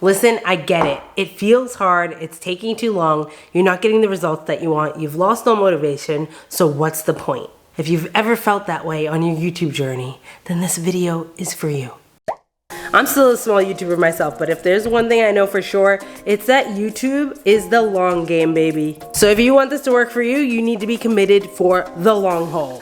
Listen, I get it. It feels hard. It's taking too long. You're not getting the results that you want. You've lost all motivation. So what's the point? If you've ever felt that way on your YouTube journey, then this video is for you. I'm still a small YouTuber myself, but if there's one thing I know for sure, it's that YouTube is the long game, baby. So if you want this to work for you, you need to be committed for the long haul.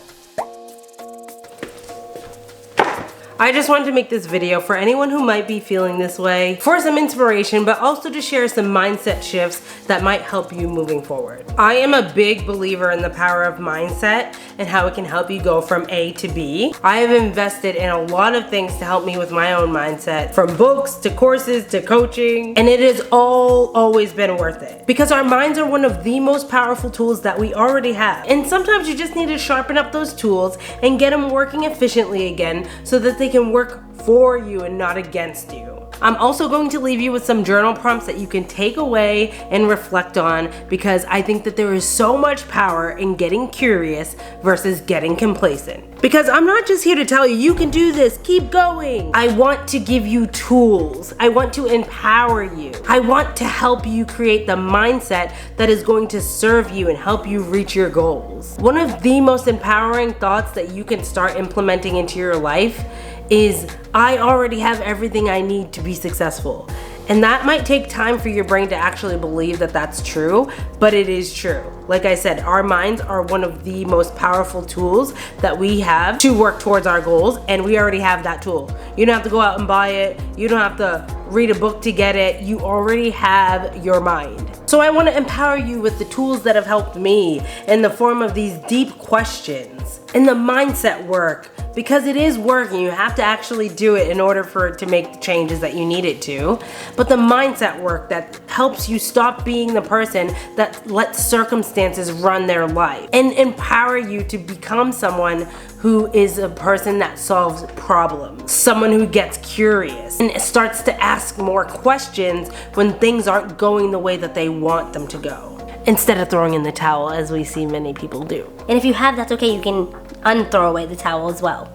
I just wanted to make this video for anyone who might be feeling this way, for some inspiration, but also to share some mindset shifts that might help you moving forward. I am a big believer in the power of mindset and how it can help you go from A to B. I have invested in a lot of things to help me with my own mindset, from books to courses to coaching, and it has always been worth it. Because our minds are one of the most powerful tools that we already have. And sometimes you just need to sharpen up those tools and get them working efficiently again so that they can work for you and not against you. I'm also going to leave you with some journal prompts that you can take away and reflect on, because I think that there is so much power in getting curious versus getting complacent. Because I'm not just here to tell you, you can do this, keep going. I want to give you tools. I want to empower you. I want to help you create the mindset that is going to serve you and help you reach your goals. One of the most empowering thoughts that you can start implementing into your life is, I already have everything I need to be successful. And that might take time for your brain to actually believe that that's true, but it is true. Like I said, our minds are one of the most powerful tools that we have to work towards our goals, and we already have that tool. You don't have to go out and buy it. You don't have to read a book to get it. You already have your mind. So I want to empower you with the tools that have helped me in the form of these deep questions and the mindset work, because it is working. You have to actually do it in order for it to make the changes that you need it to. But the mindset work that helps you stop being the person that lets circumstances run their life, and empower you to become someone who is a person that solves problems, someone who gets curious and starts to ask more questions when things aren't going the way that they want them to go, instead of throwing in the towel, as we see many people do. And if you have, that's okay, you can unthrow away the towel as well.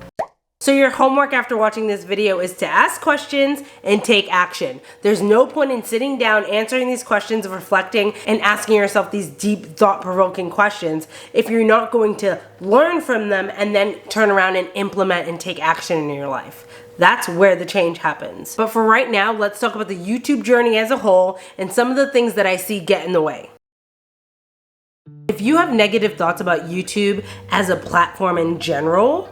So your homework after watching this video is to ask questions and take action. There's no point in sitting down, answering these questions, reflecting, and asking yourself these deep, thought-provoking questions if you're not going to learn from them and then turn around and implement and take action in your life. That's where the change happens. But for right now, let's talk about the YouTube journey as a whole and some of the things that I see get in the way. If you have negative thoughts about YouTube as a platform in general,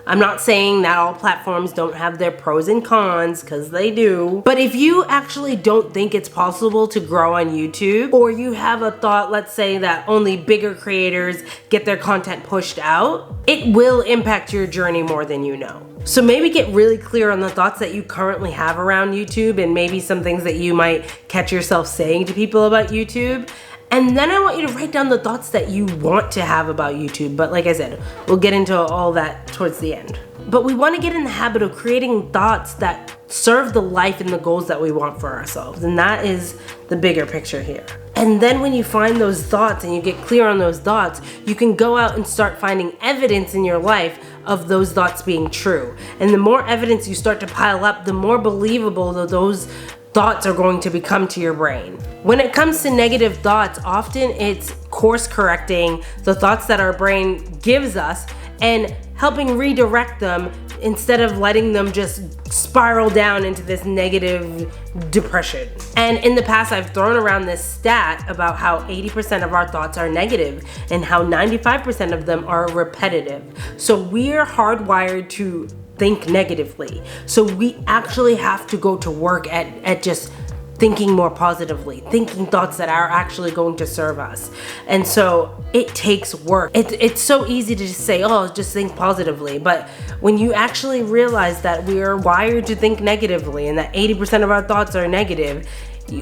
I'm not saying that all platforms don't have their pros and cons, because they do. But if you actually don't think it's possible to grow on YouTube, or you have a thought, let's say, that only bigger creators get their content pushed out, it will impact your journey more than you know. So maybe get really clear on the thoughts that you currently have around YouTube, and maybe some things that you might catch yourself saying to people about YouTube. And then I want you to write down the thoughts that you want to have about YouTube. But like I said, we'll get into all that towards the end. But we want to get in the habit of creating thoughts that serve the life and the goals that we want for ourselves. And that is the bigger picture here. And then when you find those thoughts and you get clear on those thoughts, you can go out and start finding evidence in your life of those thoughts being true. And the more evidence you start to pile up, the more believable those thoughts are going to become to your brain. When it comes to negative thoughts, often it's course correcting the thoughts that our brain gives us and helping redirect them instead of letting them just spiral down into this negative depression. And in the past, I've thrown around this stat about how 80% of our thoughts are negative and how 95% of them are repetitive. So we're hardwired to think negatively. So we actually have to go to work at just thinking more positively, thinking thoughts that are actually going to serve us. And so it takes work. It's so easy to just say, oh, just think positively. But when you actually realize that we are wired to think negatively and that 80% of our thoughts are negative,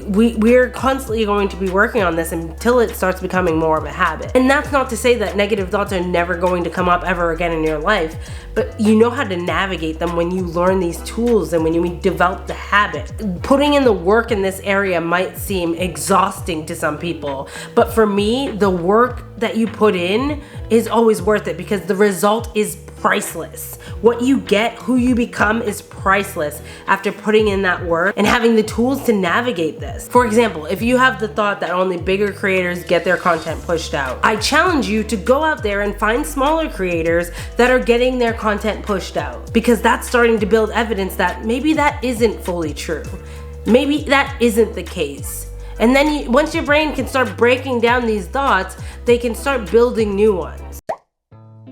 we're constantly going to be working on this until it starts becoming more of a habit. And that's not to say that negative thoughts are never going to come up ever again in your life, but you know how to navigate them when you learn these tools and when you develop the habit. Putting in the work in this area might seem exhausting to some people, but for me, the work that you put in is always worth it because the result is priceless. What you get, who you become is priceless after putting in that work and having the tools to navigate this. For example, if you have the thought that only bigger creators get their content pushed out, I challenge you to go out there and find smaller creators that are getting their content pushed out, because that's starting to build evidence that maybe that isn't fully true. Maybe that isn't the case. And then once your brain can start breaking down these thoughts, they can start building new ones.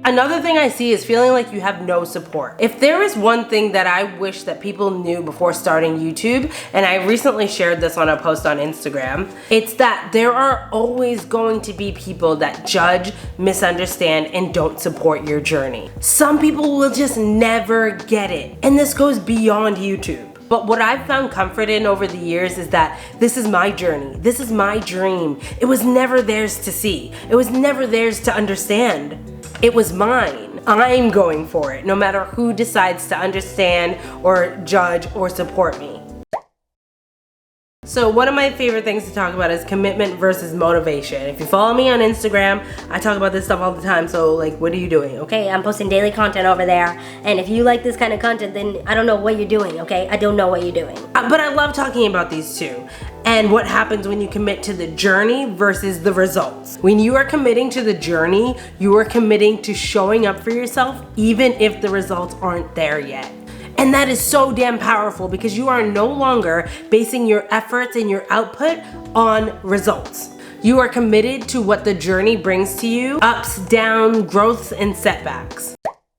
Another thing I see is feeling like you have no support. If there is one thing that I wish that people knew before starting YouTube, and I recently shared this on a post on Instagram, it's that there are always going to be people that judge, misunderstand, and don't support your journey. Some people will just never get it. And this goes beyond YouTube. But what I've found comfort in over the years is that this is my journey. This is my dream. It was never theirs to see. It was never theirs to understand. It was mine. I'm going for it, no matter who decides to understand or judge or support me. So one of my favorite things to talk about is commitment versus motivation. If you follow me on Instagram, I talk about this stuff all the time. So like, what are you doing? Okay, I'm posting daily content over there. And if you like this kind of content, then I don't know what you're doing, okay? I don't know what you're doing. But I love talking about these two. And what happens when you commit to the journey versus the results. When you are committing to the journey, you are committing to showing up for yourself, even if the results aren't there yet. And that is so damn powerful because you are no longer basing your efforts and your output on results. You are committed to what the journey brings to you, ups, downs, growths, and setbacks.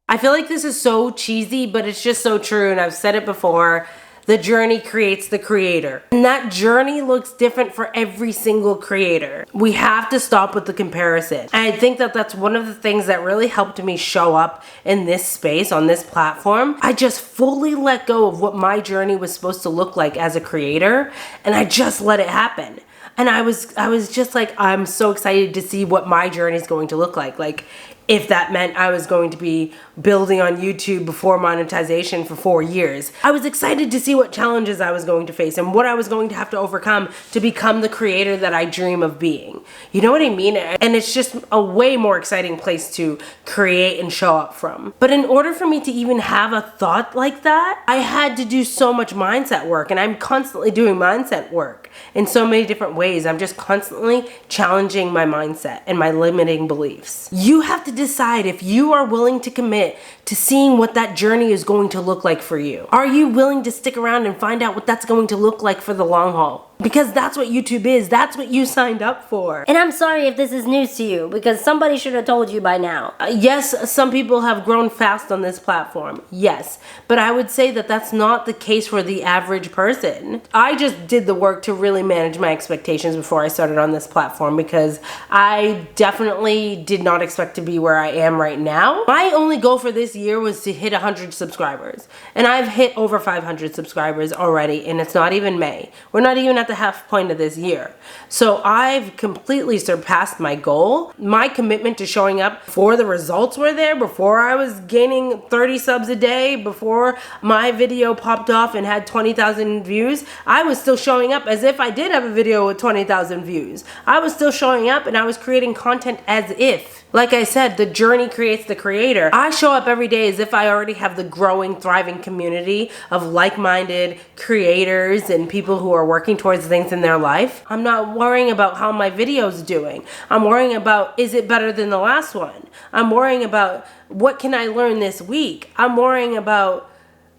I feel like this is so cheesy, but it's just so true, and I've said it before. The journey creates the creator. And that journey looks different for every single creator. We have to stop with the comparison. And I think that that's one of the things that really helped me show up in this space, on this platform. I just fully let go of what my journey was supposed to look like as a creator, and I just let it happen. And I was just like, I'm so excited to see what my journey is going to look like. Like, if that meant I was going to be building on YouTube before monetization for 4 years. I was excited to see what challenges I was going to face and what I was going to have to overcome to become the creator that I dream of being. You know what I mean? And it's just a way more exciting place to create and show up from. But in order for me to even have a thought like that, I had to do so much mindset work, and I'm constantly doing mindset work in so many different ways. I'm just constantly challenging my mindset and my limiting beliefs. You have to decide if you are willing to commit to seeing what that journey is going to look like for you. Are you willing to stick around and find out what that's going to look like for the long haul? Because that's what YouTube is. That's what you signed up for. And I'm sorry if this is news to you, because somebody should have told you by now. Yes, some people have grown fast on this platform. Yes. But I would say that that's not the case for the average person. I just did the work to really manage my expectations before I started on this platform, because I definitely did not expect to be where I am right now. My only goal for this year was to hit 100 subscribers. And I've hit over 500 subscribers already, and it's not even May. We're not even at the half point of this year. So I've completely surpassed my goal. My commitment to showing up before the results were there, before I was gaining 30 subs a day, before my video popped off and had 20,000 views, I was still showing up as if I did have a video with 20,000 views. I was still showing up and I was creating content as if. Like I said, the journey creates the creator. I show up every day as if I already have the growing, thriving community of like-minded creators and people who are working towards things in their life. I'm not worrying about how my video's doing. I'm worrying about, is it better than the last one? I'm worrying about, what can I learn this week? I'm worrying about,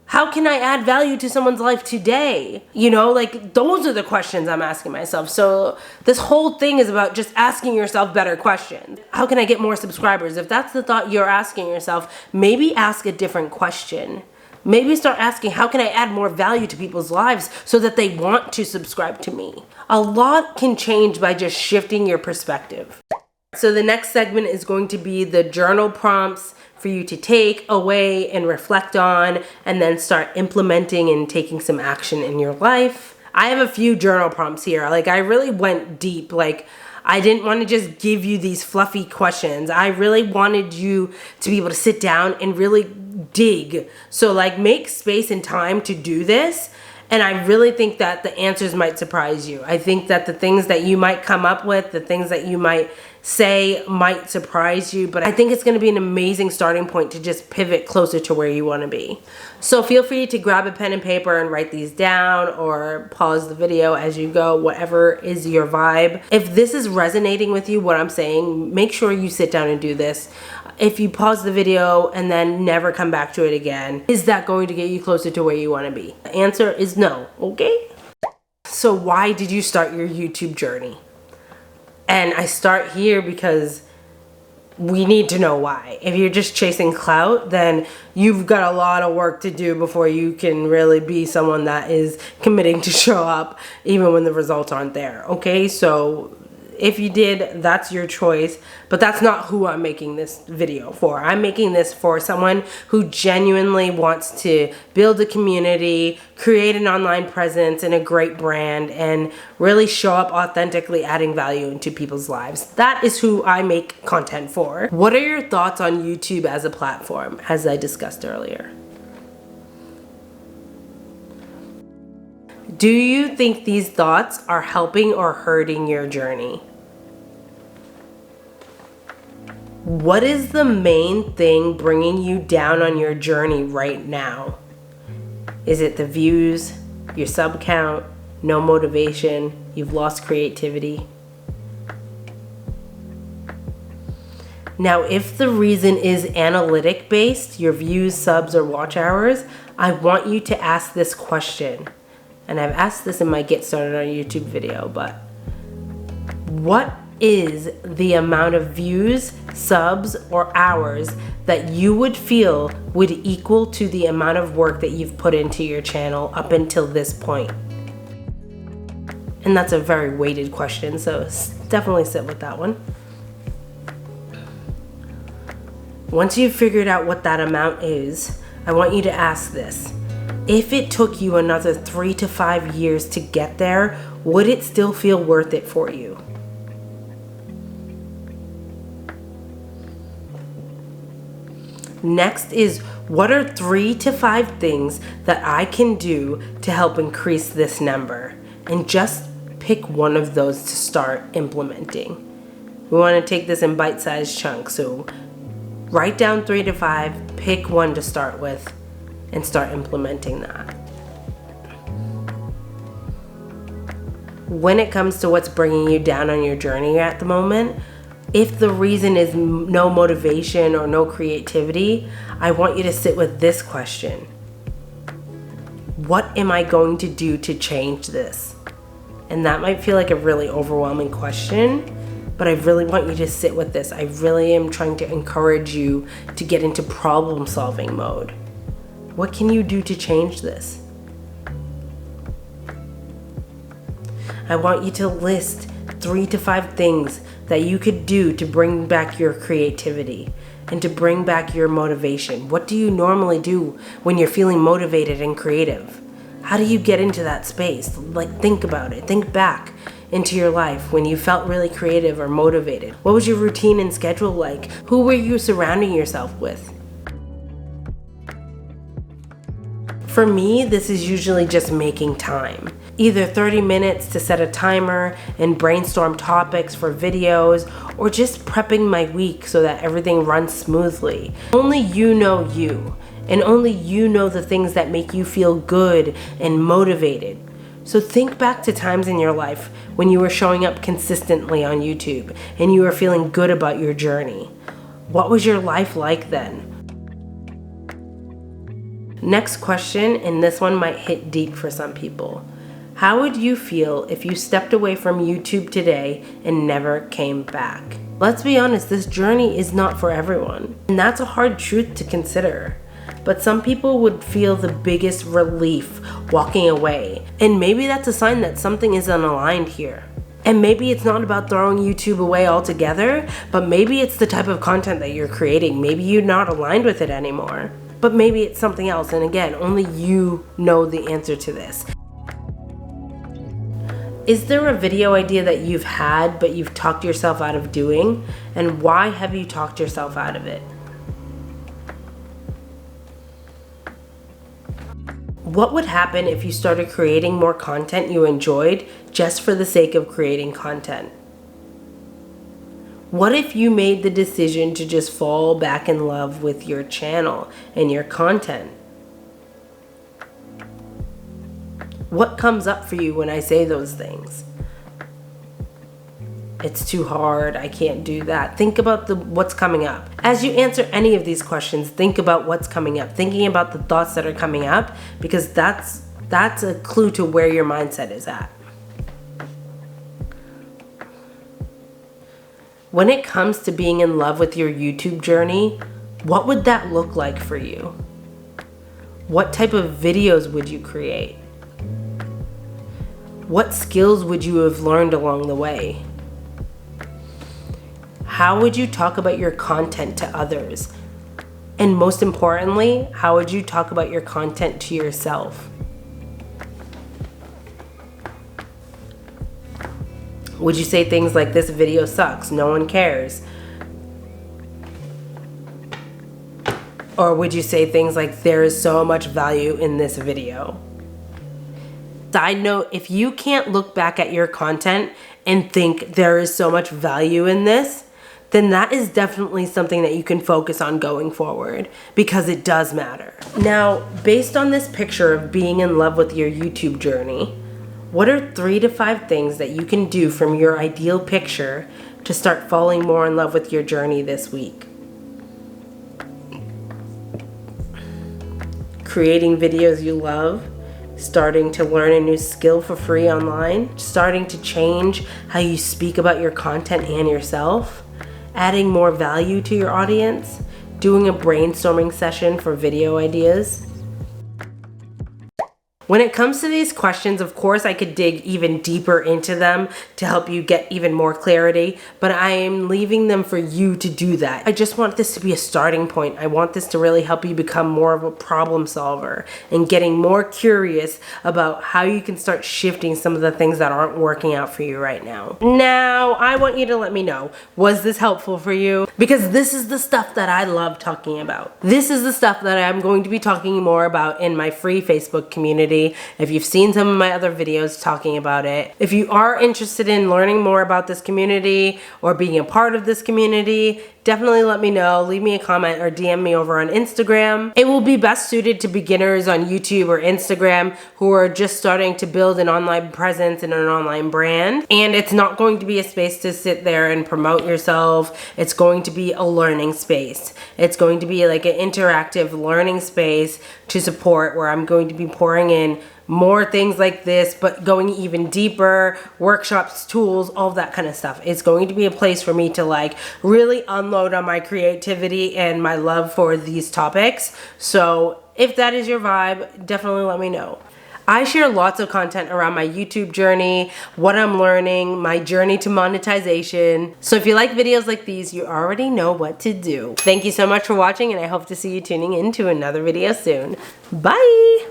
how can I add value to someone's life today? You know, like, those are the questions I'm asking myself. So this whole thing is about just asking yourself better questions. How can I get more subscribers? If that's the thought you're asking yourself, maybe ask a different question. Maybe start asking, how can I add more value to people's lives so that they want to subscribe to me? A lot can change by just shifting your perspective. So the next segment is going to be the journal prompts for you to take away and reflect on, and then start implementing and taking some action in your life. I have a few journal prompts here. Like, I really went deep. Like, I didn't want to just give you these fluffy questions. I really wanted you to be able to sit down and really dig. So like, make space and time to do this And I really think that the answers might surprise you. I think that the things that you might come up with, the things that you might say might surprise you, but I think it's going to be an amazing starting point to just pivot closer to where you want to be. So feel free to grab a pen and paper and write these down, or pause the video as you go, whatever is your vibe. If this is resonating with you, what I'm saying, make sure you sit down and do this. If you pause the video and then never come back to it again, is that going to get you closer to where you want to be? The answer is no, okay? So why did you start your YouTube journey? And I start here because we need to know why. If you're just chasing clout, then you've got a lot of work to do before you can really be someone that is committing to show up even when the results aren't there, okay? So if you did, that's your choice, but that's not who I'm making this video for. I'm making this for someone who genuinely wants to build a community, create an online presence and a great brand, and really show up authentically, adding value into people's lives. That is who I make content for. What are your thoughts on YouTube as a platform, as I discussed earlier? Do you think these thoughts are helping or hurting your journey? What is the main thing bringing you down on your journey right now? Is it the views, your sub count, no motivation, you've lost creativity? Now, if the reason is analytic based, your views, subs, or watch hours, I want you to ask this question. And I've asked this in my Get Started on YouTube video, but what is the amount of views, subs, or hours that you would feel would equal to the amount of work that you've put into your channel up until this point? And that's a very weighted question, so definitely sit with that one. Once you've figured out what that amount is, I want you to ask this. If it took you another 3 to 5 years to get there, would it still feel worth it for you? Next is, what are 3 to 5 things that I can do to help increase this number? And just pick one of those to start implementing. We want to take this in bite-sized chunks, so write down 3 to 5, pick one to start with, and start implementing that. When it comes to what's bringing you down on your journey at the moment, if the reason is no motivation or no creativity, I want you to sit with this question. What am I going to do to change this? And that might feel like a really overwhelming question, but I really want you to sit with this. I really am trying to encourage you to get into problem-solving mode. What can you do to change this? I want you to list 3 to 5 things that you could do to bring back your creativity and to bring back your motivation. What do you normally do when you're feeling motivated and creative? How do you get into that space? Like, think about it. Think back into your life when you felt really creative or motivated. What was your routine and schedule like? Who were you surrounding yourself with? For me, this is usually just making time. Either 30 minutes to set a timer and brainstorm topics for videos, or just prepping my week so that everything runs smoothly. Only you know you, and only you know the things that make you feel good and motivated. So think back to times in your life when you were showing up consistently on YouTube and you were feeling good about your journey. What was your life like then? Next question, and this one might hit deep for some people. How would you feel if you stepped away from YouTube today and never came back? Let's be honest, this journey is not for everyone. And that's a hard truth to consider. But some people would feel the biggest relief walking away. And maybe that's a sign that something is unaligned here. And maybe it's not about throwing YouTube away altogether, but maybe it's the type of content that you're creating. Maybe you're not aligned with it anymore. But maybe it's something else, and again, only you know the answer to this. Is there a video idea that you've had but you've talked yourself out of doing? And why have you talked yourself out of it? What would happen if you started creating more content you enjoyed just for the sake of creating content? What if you made the decision to just fall back in love with your channel and your content? What comes up for you when I say those things? It's too hard, I can't do that. Think about what's coming up. As you answer any of these questions, think about what's coming up. Thinking about the thoughts that are coming up, because that's a clue to where your mindset is at. When it comes to being in love with your YouTube journey, what would that look like for you? What type of videos would you create? What skills would you have learned along the way? How would you talk about your content to others? And most importantly, how would you talk about your content to yourself? Would you say things like, this video sucks, no one cares? Or would you say things like, there is so much value in this video? Side note, if you can't look back at your content and think there is so much value in this, then that is definitely something that you can focus on going forward, because it does matter. Now, based on this picture of being in love with your YouTube journey, what are 3 to 5 things that you can do from your ideal picture to start falling more in love with your journey this week? Creating videos you love, starting to learn a new skill for free online, starting to change how you speak about your content and yourself, adding more value to your audience, doing a brainstorming session for video ideas. When it comes to these questions, of course, I could dig even deeper into them to help you get even more clarity, but I am leaving them for you to do that. I just want this to be a starting point. I want this to really help you become more of a problem solver and getting more curious about how you can start shifting some of the things that aren't working out for you right now. Now, I want you to let me know, was this helpful for you? Because this is the stuff that I love talking about. This is the stuff that I'm going to be talking more about in my free Facebook community. If you've seen some of my other videos talking about it. If you are interested in learning more about this community or being a part of this community, definitely let me know. Leave me a comment or DM me over on Instagram. It will be best suited to beginners on YouTube or Instagram who are just starting to build an online presence and an online brand. And it's not going to be a space to sit there and promote yourself. It's going to be a learning space. It's going to be like an interactive learning space to support, where I'm going to be pouring in more things like this, but going even deeper, workshops, tools, all of that kind of stuff. It's going to be a place for me to like really unload on my creativity and my love for these topics. So if that is your vibe, definitely let me know. I share lots of content around my YouTube journey, what I'm learning, my journey to monetization. So if you like videos like these, you already know what to do. Thank you so much for watching, and I hope to see you tuning in to another video soon. Bye!